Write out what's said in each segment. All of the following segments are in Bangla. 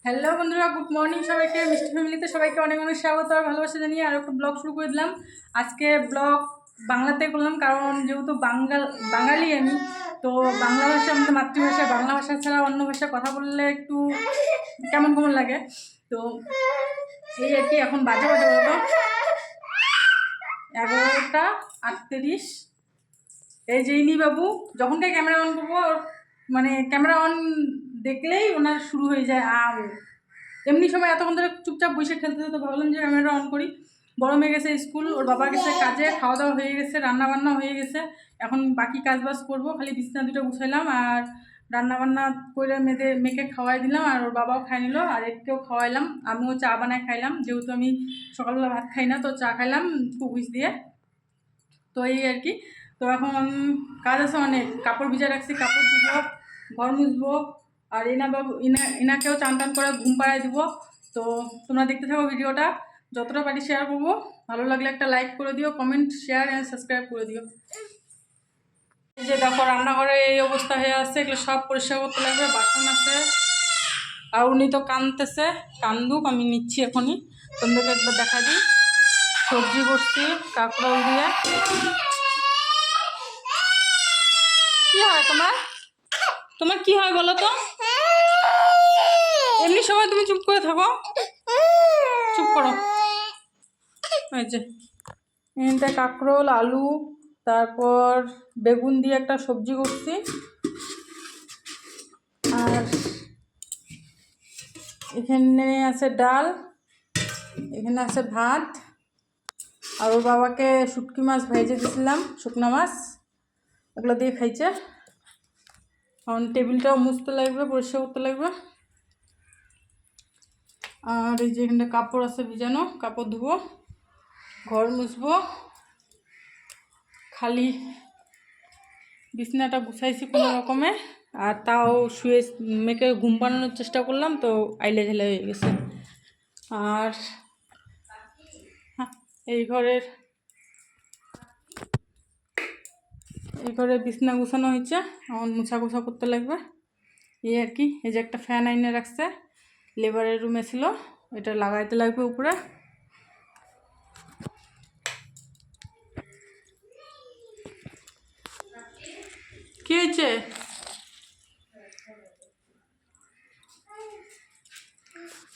হ্যালো বন্ধুরা, গুড মর্নিং সবাইকে। মিষ্টি ফ্যামিলিতে সবাইকে অনেক অনেক স্বাগত আর ভালোবাসা জানিয়ে আর একটা ব্লগ শুরু করে দিলাম। আজকে ব্লগ বাংলাতে করলাম, কারণ যেহেতু বাঙালি আমি, তো বাংলা ভাষা আমাদের মাতৃভাষা। বাংলা ভাষা ছাড়া অন্য ভাষায় কথা বললে একটু কেমন কেমন লাগে। তো এই আর কি, এখন বাজে বলতো 11:38। এই যে ইনি বাবু যখনটাই ক্যামেরা অন করবো, মানে ক্যামেরা অন দেখলেই ওনার শুরু হয়ে যায় এমনি সময় এতক্ষণ ধরে চুপচাপ বসে খেলতে তো ভাবলাম যে ক্যামেরা অন করি। বড় মেয়ে গেছে স্কুল, ওর বাবা গেছে কাজে, খাওয়া দাওয়া হয়ে গেছে, রান্না বান্না হয়ে গেছে। এখন বাকি কাজ বাজ করবো, খালি বিছনা দুটো গুছাইলাম আর রান্না বান্না করে মেয়েকে খাওয়াই দিলাম, আর ওর বাবাও খাই নিল, আর এককেও খাওয়াইলাম। আমিও চা বানায় খাইলাম, যেহেতু আমি সকালবেলা ভাত খাই না, তো চা খাইলাম কুকিজ দিয়ে। তো এই আর কি। তো এখন কাজ আছে অনেক, কাপড় ভিজা রাখছি, কাপড় ধুবো, ঘর মুছবো, আর এনাকেও চান টান করে ঘুম পাড়ায় দিব। তো তোমরা দেখতে থাকো ভিডিওটা, যতটা পারি শেয়ার করবো। ভালো লাগলে একটা লাইক করে দিও, কমেন্ট, শেয়ার অ্যান্ড সাবস্ক্রাইব করে দিও। এই যে দেখো রান্নাঘরে এই অবস্থা হয়ে আছে, এগুলো সব পরিষ্কার করতে লাগবে, বাসন আছে। আর উনি তো কাঁদতেছে, কান্দুক, আমি নিচ্ছি এখনই, তোমাদেরকে একবার দেখা দিই। সবজি করছি কাঁকরোল দিয়ে। কি হয় তোমার তোমার কি হয় বলো তো? এমনি সময় তুমি চুপ করে থাকো, চুপ করো। এই যে এখানটা কাঁকরোল, আলু, তারপর বেগুন দিয়ে একটা সবজি করছি। আর এখানে আছে ডাল, এখানে আছে ভাত, আর ওর বাবাকে শুটকি মাছ ভেজে দিয়েছিলাম, শুকনা মাছ, ওগুলো দিয়ে খাইছে। এখন টেবিলটাও মুছতে লাগবে, পরিষ্কার করতে লাগবে। আর এই যে এখানে কাপড় আছে ভিজানো, কাপড় ধুবো, ঘর মুছবো। খালি বিছনাটা গুছাইছি কোনো রকমে, আর তাও শুয়ে মেয়েকে ঘুম পাড়ানোর চেষ্টা করলাম, তো আইলে ঝেলে হয়ে গেছে। আর এই ঘরে বিছনা গুছানো হয়েছে, এখন মুছা গুছা করতে লাগবে। এই আর কি। এই যে একটা ফ্যান আইনে রাখছে, লেবারের রুমে ছিল, এটা লাগাইতে লাগবে উপরে। কি হয়েছে?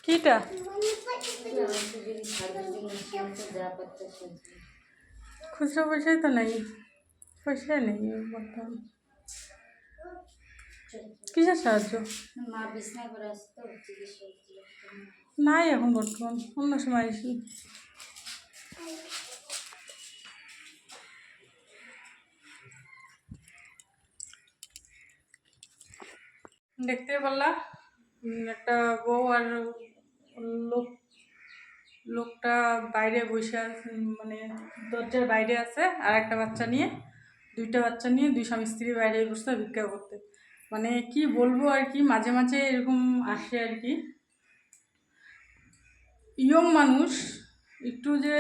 কিটা খুচরা পয়সাই তো নেই, পয়সাই নেই বর্তমান। কিসের সাহায্য নাই এখন বর্তমান, অন্য সময় এসি। দেখতে পারলাম একটা বউ আর লোকটা বাইরে বসে আছে, মানে দরজার বাইরে আছে, আর একটা বাচ্চা নিয়ে, দুইটা বাচ্চা নিয়ে দুই স্বামী স্ত্রী বাইরে বসে ভিক্ষা করতে। মানে কি বলবো আর কি, মাঝে মাঝে এরকম আসে আর কি। ইয়ং মানুষ একটু যে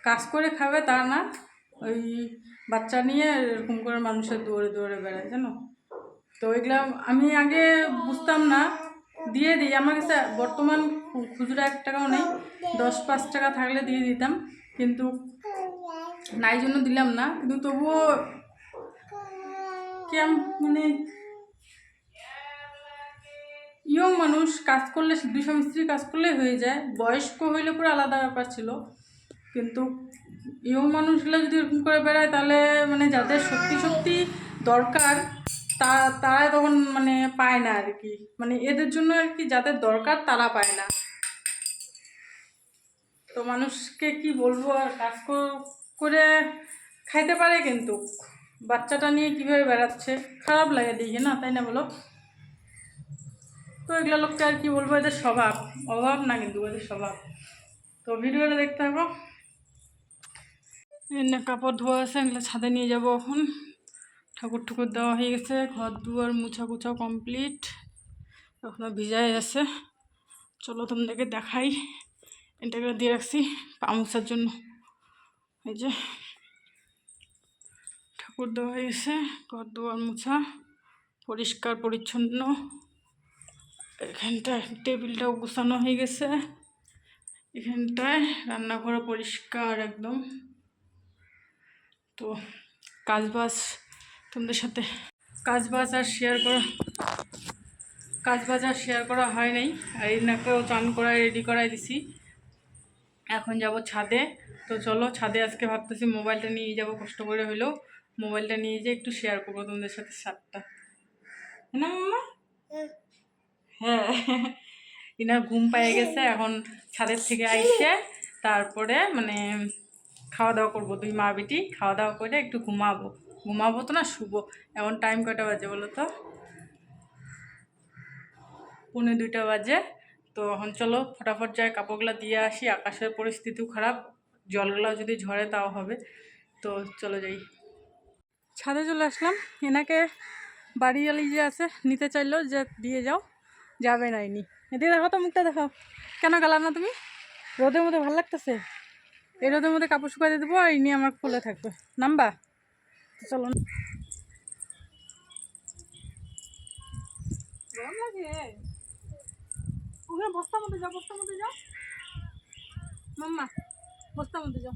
কাজ করে খাবে তা না, ওই বাচ্চা নিয়ে এরকম করে মানুষের দৌড়ে দৌড়ে বেড়ায়, জানো তো। এগুলা আমি আগে বুঝতাম না, দিয়ে দিই। আমার কাছে বর্তমান খুচরা 1 টাকাও নেই, 10-5 টাকা থাকলে দিয়ে দিতাম, কিন্তু নাই জন্য দিলাম না। কিন্তু তবুও মানে ইয়ং মানুষ কাজ করলে, দুই স্বামী স্ত্রী কাজ করলে হয়ে যায়, বয়স্ক হইলে পুরো আলাদা ব্যাপার ছিল। কিন্তু ইয়ং মানুষগুলো যদি এরকম করে বেড়ায়, তাহলে মানে যাদের সত্যি সত্যি দরকার, তারা তখন মানে পায় না আর কি। মানে এদের জন্য আর কি, যাদের দরকার তারা পায় না। তো মানুষকে কি বলবো, আর কাজ করে খাইতে পারে, কিন্তু বাচ্চাটা নিয়ে কীভাবে বেড়াচ্ছে, খারাপ লাগে দেখে না, তাই না বলো? তো এগুলো লোককে আর কি বলবো, এদের স্বভাব, অভাব না কিন্তু এদের স্বভাব। তো ভিডিওটা দেখতে হবে। এনে কাপড় ধোয়া আছে, এগুলো ছাদে নিয়ে যাবো এখন। ঠাকুর ঠুকুর দেওয়া হয়ে গেছে, ঘর দুয়ার মুছা কুছা কমপ্লিট, এখনো ভিজাই আছে। চলো তোমাদেরকে দেখাই। এটাকে দিয়ে রাখছি পা মোছার জন্য। এই যে ঠাকুর দেওয়া হয়ে গেছে, ঘর দুয়ার মুছা পরিষ্কার পরিচ্ছন্ন এখানটায় টেবিলটাও গুছানো হয়ে গেছে, এখানটায় রান্নাঘর পরিষ্কার একদম। তো কাজবাজ তোমাদের সাথে কাজবাজ আর শেয়ার করা হয় নাই। আর এনাকেও চান করায় রেডি করাই দিছি, এখন যাব ছাদে। তো চলো ছাদে আজকে ভাবতেছি মোবাইলটা নিয়ে যাব, কষ্ট করে হলেও মোবাইলটা নিয়ে যেয়ে একটু শেয়ার করবো তোমাদের সাথে ছাদটা, না মাম্মা? হ্যাঁ, ইনার ঘুম পেয়ে গেছে, এখন ছাদের থেকে আইসে তারপরে মানে খাওয়া দাওয়া করবো, দুই মা বেটি খাওয়া দাওয়া করে একটু ঘুমাবো তো না, শুবো। এখন টাইম কটা বাজে বলো তো? 1:45 বাজে। তো এখন চলো ফটাফট যায় কাপড়গুলো দিয়ে আসি, আকাশের পরিস্থিতিও খারাপ, জলগুলো যদি ঝরে তাও হবে। তো চলো যাই। ছাদে চলে আসলাম, এনাকে বাড়ি আলি যে আছে নিতে চাইলো যে দিয়ে যাও, যাবে নাইনি। এদিকে দেখো তো, মুখটা দেখাও, কেন গেলা না তুমি? রোদের মধ্যে ভালো লাগতেছে, এই রোদের মধ্যে কাপড় শুকাই দিয়ে দেবো আর ইনি আমার খুলে থাকবে, নামবা? চলো। গরম লাগে, ওখানে বস্তার মধ্যে যাও, মাম্মা বস্তার মধ্যে যাও।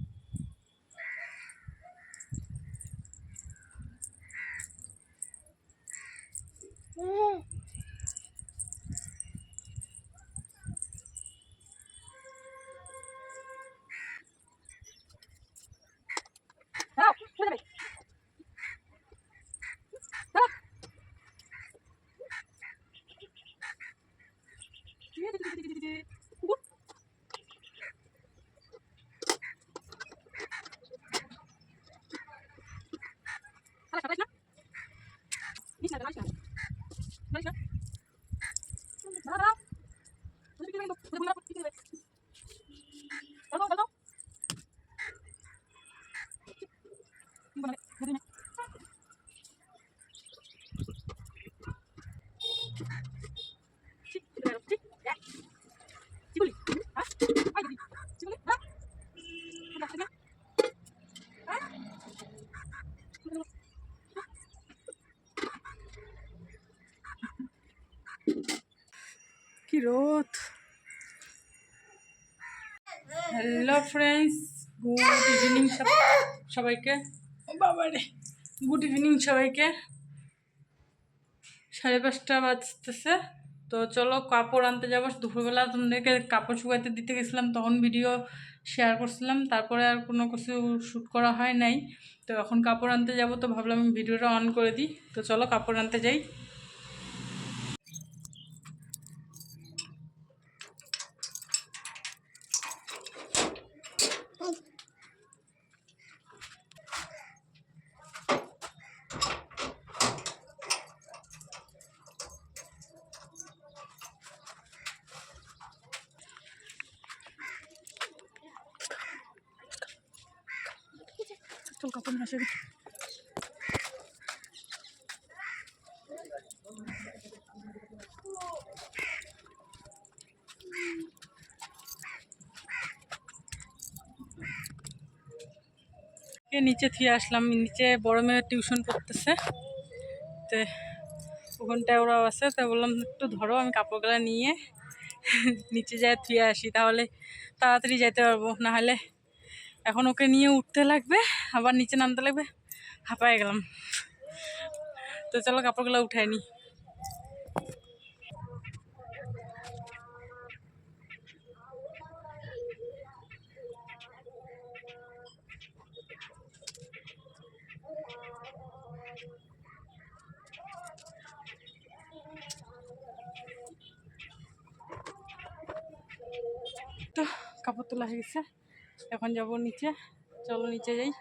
কি রোদ। হ্যালো ফ্রেন্ডস, গুড ইভিনিং সবাইকে। বাবারে, গুড ইভিনিং সবাইকে। 5:30 বাজতেছে। তো চলো কাপড় আনতে যাবো। দুপুরবেলা তোমাদেরকে কাপড় শুকাইতে দিতে গেছিলাম, তখন ভিডিও শেয়ার করছিলাম, তারপরে আর কোনো কিছু শ্যুট করা হয় নাই। তো এখন কাপড় আনতে যাব, তো ভাবলাম আমি ভিডিওটা অন করে দিই। তো চলো কাপড় আনতে যাই। চল কাপড় নিয়ে আসে। নিচে থুয়ে আসলাম, নিচে বড় মেয়ে টিউশন পড়তেছে, তো ওখানটায় ওরাও আছে। তো বললাম একটু ধরো, আমি কাপড়গুলো নিয়ে নিচে যায় থুয়ে আসি, তাহলে তাড়াতাড়ি যেতে পারবো। নাহলে এখন ওকে নিয়ে উঠতে লাগবে, আবার নিচে নামতে লাগবে, হাঁপায়ে গেলাম। তো চলো কাপড়গুলো উঠাই নি। তো কাপড় তোলা হয়ে গেছে, এখন যাব নিচে। চলো নিচে যাই।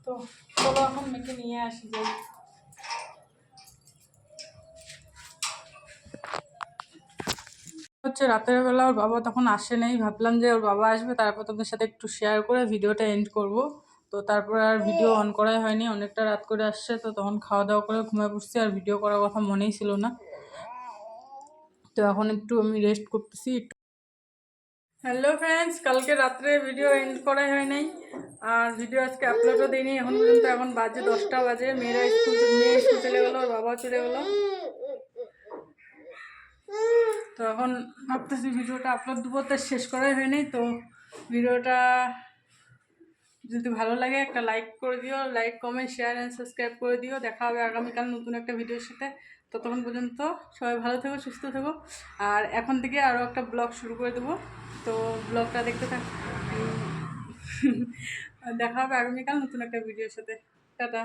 তো চলো এখন মেয়েকে নিয়ে আসি যাই। হচ্ছে রাতের বেলা ওর বাবা তখন আসে নাই, ভাবলাম যে ওর বাবা আসবে তারপর তোমাদের সাথে একটু শেয়ার করে ভিডিওটা এন্ড করব। তো তারপর আর ভিডিও অন করাই হয়নি, অনেকটা রাত করে আসছে, তো তখন খাওয়া দাওয়া করে ঘুমায় পড়ছি, আর ভিডিও করার কথা মনেই ছিল না। তো এখন একটু আমি রেস্ট করতেছি। হ্যালো ফ্রেন্ডস, কালকে রাত্রে ভিডিও এন্ড করাই হয় নাই, আর ভিডিও আজকে আপলোডও দিইনি এখন পর্যন্ত। এখন বাজে 10টা বাজে, মেয়ে স্কুল চলে গেলো, ওর বাবাও চলে গেলো। তো এখন ভাবতেছি ভিডিওটা আপলোড দেবো, তো শেষ করাই হয়নি। তো ভিডিওটা যদি ভালো লাগে একটা লাইক করে দিও, like comment share and subscribe করে দিও। দেখা হবে আগামীকাল নতুন একটা ভিডিওর সাথে। ততক্ষণ পর্যন্ত সবাই ভালো থেকো, সুস্থ থেকো। আর এখন থেকে আরও একটা ব্লগ শুরু করে দেবো, তো ব্লগটা দেখতে থাক। দেখা হবে আগামীকাল নতুন একটা ভিডিওর সাথে। টাটা।